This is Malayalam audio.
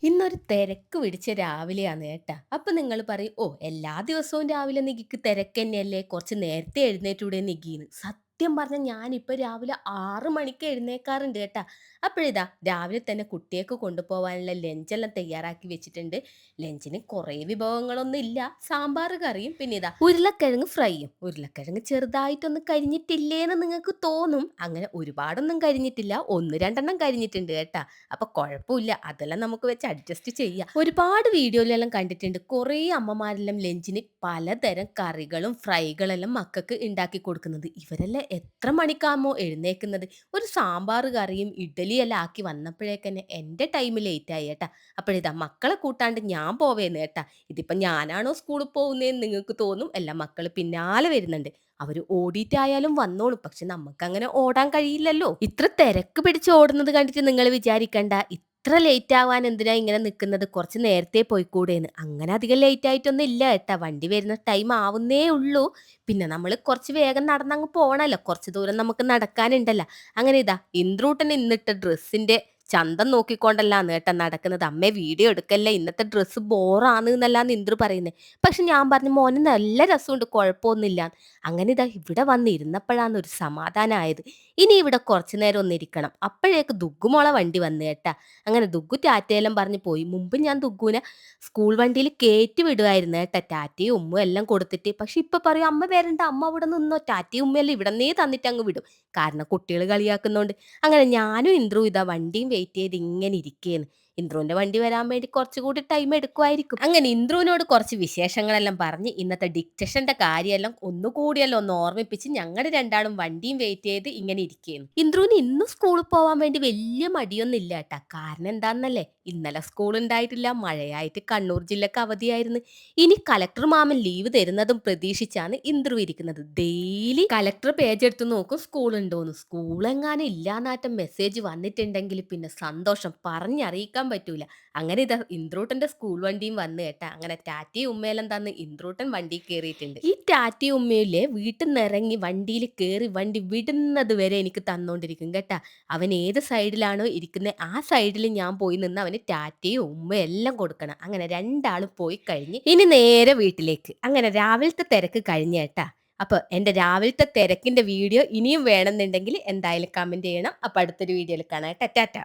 ഇന്നൊരു തിരക്ക് പിടിച്ച രാവിലെയാണ് കേട്ടാ. അപ്പൊ നിങ്ങൾ പറയും, ഓ എല്ലാ ദിവസവും രാവിലെ നികിക്ക് തിരക്കന്നെയല്ലേ, കുറച്ച് നേരത്തെ എഴുന്നേറ്റൂടെ നികീന്ന്. സത്യം പറഞ്ഞ ഞാനിപ്പോ രാവിലെ 6 മണിക്ക് എഴുന്നേക്കാറുണ്ട് കേട്ടാ. അപ്പോഴിതാ രാവിലെ തന്നെ കുട്ടിയേക്ക് കൊണ്ടുപോകാനുള്ള ലഞ്ചെല്ലാം തയ്യാറാക്കി വെച്ചിട്ടുണ്ട്. ലഞ്ചിന് കുറേ വിഭവങ്ങളൊന്നും ഇല്ല, സാമ്പാർ കറിയും പിന്നെ ഇതാ ഉരുളക്കിഴങ്ങ് ഫ്രൈയും. ഉരുളക്കിഴങ്ങ് ചെറുതായിട്ടൊന്ന് കരിഞ്ഞിട്ടില്ലേന്ന് നിങ്ങൾക്ക് തോന്നും. അങ്ങനെ ഒരുപാടൊന്നും കരിഞ്ഞിട്ടില്ല, ഒന്ന് രണ്ടെണ്ണം കരിഞ്ഞിട്ടുണ്ട് കേട്ടാ. അപ്പൊ കുഴപ്പമില്ല. അതെല്ലാം നമുക്ക് വെച്ച് അഡ്ജസ്റ്റ് ചെയ്യാം. ഒരുപാട് വീഡിയോയിലെല്ലാം കണ്ടിട്ടുണ്ട്. കുറേ അമ്മമാരെല്ലാം ലഞ്ചിന് പലതരം കറികളും ഫ്രൈകളെല്ലാം മക്കൾക്ക് ഉണ്ടാക്കി കൊടുക്കുന്നത്. ഇവരെല്ലാം എത്ര മണിക്കാമോ എഴുന്നേക്കുന്നത്? ഒരു സാമ്പാർ കറിയും ഇഡ്ഡലിയെല്ലാം ആക്കി വന്നപ്പോഴേക്കന്നെ എൻ്റെ ടൈം ലേറ്റ് ആയി കേട്ടാ. അപ്പോഴിതാ മക്കളെ കൂട്ടാണ്ട് ഞാൻ പോവേന്ന് കേട്ടാ. ഇതിപ്പോ ഞാനാണോ സ്കൂളിൽ പോകുന്നതെന്ന് നിങ്ങൾക്ക് തോന്നും. എല്ലാ മക്കൾ പിന്നാലെ വരുന്നുണ്ട്. അവര് ഓടിയിട്ടായാലും വന്നോളും. പക്ഷെ നമുക്കങ്ങനെ ഓടാൻ കഴിയില്ലല്ലോ. ഇത്ര തിരക്ക് പിടിച്ച് ഓടുന്നത് കണ്ടിട്ട് നിങ്ങൾ വിചാരിക്കണ്ട, ഇത്ര ലേറ്റ് ആവാൻ എന്തിനാ ഇങ്ങനെ നിൽക്കുന്നത്, കുറച്ച് നേരത്തെ പോയിക്കൂടെയെന്ന്. അങ്ങനെ അധികം ലേറ്റ് ആയിട്ടൊന്നും ഇല്ല കേട്ടാ. വണ്ടി വരുന്ന ടൈം ആവുന്നേ ഉള്ളൂ. പിന്നെ നമ്മൾ കുറച്ച് വേഗം നടന്നങ്ങ് പോണല്ലോ. കുറച്ച് ദൂരം നമുക്ക് നടക്കാനുണ്ടല്ലോ. അങ്ങനെ ഇതാ ഇന്ദ്രൂട്ടൻ ഇന്നിട്ട ഡ്രസ്സിന്റെ ചന്തം നോക്കിക്കൊണ്ടല്ലാന്ന് കേട്ടാ നടക്കുന്നത്. അമ്മേ വീഡിയോ എടുക്കല്ലേ, ഇന്നത്തെ ഡ്രസ്സ് ബോറാണ് എന്നല്ലാന്ന് ഇന്ദ്രു പറയുന്നത്. പക്ഷെ ഞാൻ പറഞ്ഞു, മോന് നല്ല രസമുണ്ട്, കുഴപ്പമൊന്നുമില്ല. അങ്ങനെ ഇതാ ഇവിടെ വന്നിരുന്നപ്പോഴാണ് ഒരു സമാധാനമായത്. ഇനി ഇവിടെ കുറച്ചു നേരം ഒന്നിരിക്കണം. അപ്പോഴേക്ക് ദുഗ്ഗുമോളെ വണ്ടി വന്നു കേട്ടാ. അങ്ങനെ ദുഗ്ഗു ടാറ്റയെല്ലാം പറഞ്ഞ് പോയി. മുമ്പ് ഞാൻ ദുഗ്ഗുവിനെ സ്കൂൾ വണ്ടിയിൽ കയറ്റി വിടുമായിരുന്നു കേട്ടാ, ടാറ്റയും ഉമ്മും എല്ലാം കൊടുത്തിട്ട്. പക്ഷെ ഇപ്പൊ പറയും, അമ്മ വരണ്ട, അമ്മ അവിടെ നിന്നോ, ടാറ്റയും ഉമ്മയെല്ലാം ഇവിടെ നീ തന്നിട്ട് അങ്ങ് വിടും. കാരണം കുട്ടികൾ കളിയാക്കുന്നോണ്ട്. അങ്ങനെ ഞാനും ഇന്ദ്രു ഇതാ വണ്ടിയും വെയിറ്റ് ചെയ്ത് ഇങ്ങനെ ഇരിക്കുകയാണ്. ഇന്ദ്രുവിന്റെ വണ്ടി വരാൻ വേണ്ടി കുറച്ചുകൂടി ടൈം എടുക്കുമായിരിക്കും. അങ്ങനെ ഇന്ദ്രുവിനോട് കുറച്ച് വിശേഷങ്ങളെല്ലാം പറഞ്ഞ് ഇന്നത്തെ ഡിക്റ്റേഷന്റെ കാര്യമെല്ലാം ഒന്നുകൂടിയെല്ലാം ഒന്ന് ഓർമ്മിപ്പിച്ച് ഞങ്ങൾ രണ്ടാളും വണ്ടിയും വെയിറ്റ് ചെയ്ത് ഇങ്ങനെ ഇരിക്കുകയാണ്. ഇന്ദ്രുവിന് ഇന്ന് സ്കൂളിൽ പോകാൻ വേണ്ടി വലിയ മടിയൊന്നും ഇല്ല കേട്ടാ. കാരണം എന്താണെന്നല്ലേ, ഇന്നലെ സ്കൂൾ ഉണ്ടായിട്ടില്ല, മഴയായിട്ട് കണ്ണൂർ ജില്ലക്ക് അവധിയായിരുന്നു. ഇനി കളക്ടർ മാമൻ ലീവ് തരുന്നതും പ്രതീക്ഷിച്ചാണ് ഇന്ദ്രു ഇരിക്കുന്നത്. ഡെയിലി കളക്ടർ പേജ് എടുത്ത് നോക്കും സ്കൂൾ ഉണ്ടോന്ന്. സ്കൂൾ എങ്ങാനും ഇല്ലാന്നാറ്റം മെസ്സേജ് വന്നിട്ടുണ്ടെങ്കിൽ പിന്നെ സന്തോഷം പറഞ്ഞറിയിക്കാൻ പറ്റൂല. അങ്ങനെ ഇതാ ഇന്ദ്രൂട്ടന്റെ സ്കൂൾ വണ്ടിയും വന്നു കേട്ടാ. അങ്ങനെ ടാറ്റയും ഉമ്മയെല്ലാം തന്ന് ഇന്ദ്രൂട്ടൻ വണ്ടി കയറിയിട്ടുണ്ട്. ഈ ടാറ്റയും ഉമ്മയില്ലേ വീട്ടിൽ നിന്ന് ഇറങ്ങി വണ്ടിയിൽ കയറി വണ്ടി വിടുന്നത് വരെ എനിക്ക് തന്നോണ്ടിരിക്കും കേട്ടാ. അവൻ ഏത് സൈഡിലാണോ ഇരിക്കുന്നത് ആ സൈഡിൽ ഞാൻ പോയി നിന്ന് അവന് ടാറ്റയും ഉമ്മയും എല്ലാം കൊടുക്കണം. അങ്ങനെ രണ്ടാളും പോയി കഴിഞ്ഞ് ഇനി നേരെ വീട്ടിലേക്ക്. അങ്ങനെ രാവിലത്തെ തിരക്ക് കഴിഞ്ഞ കേട്ടാ. അപ്പൊ എന്റെ രാവിലത്തെ തിരക്കിന്റെ വീഡിയോ ഇനിയും വേണമെന്നുണ്ടെങ്കിൽ എന്തായാലും കമന്റ് ചെയ്യണം. അപ്പൊ അടുത്തൊരു വീഡിയോയിൽ കാണാം. ടാറ്റ.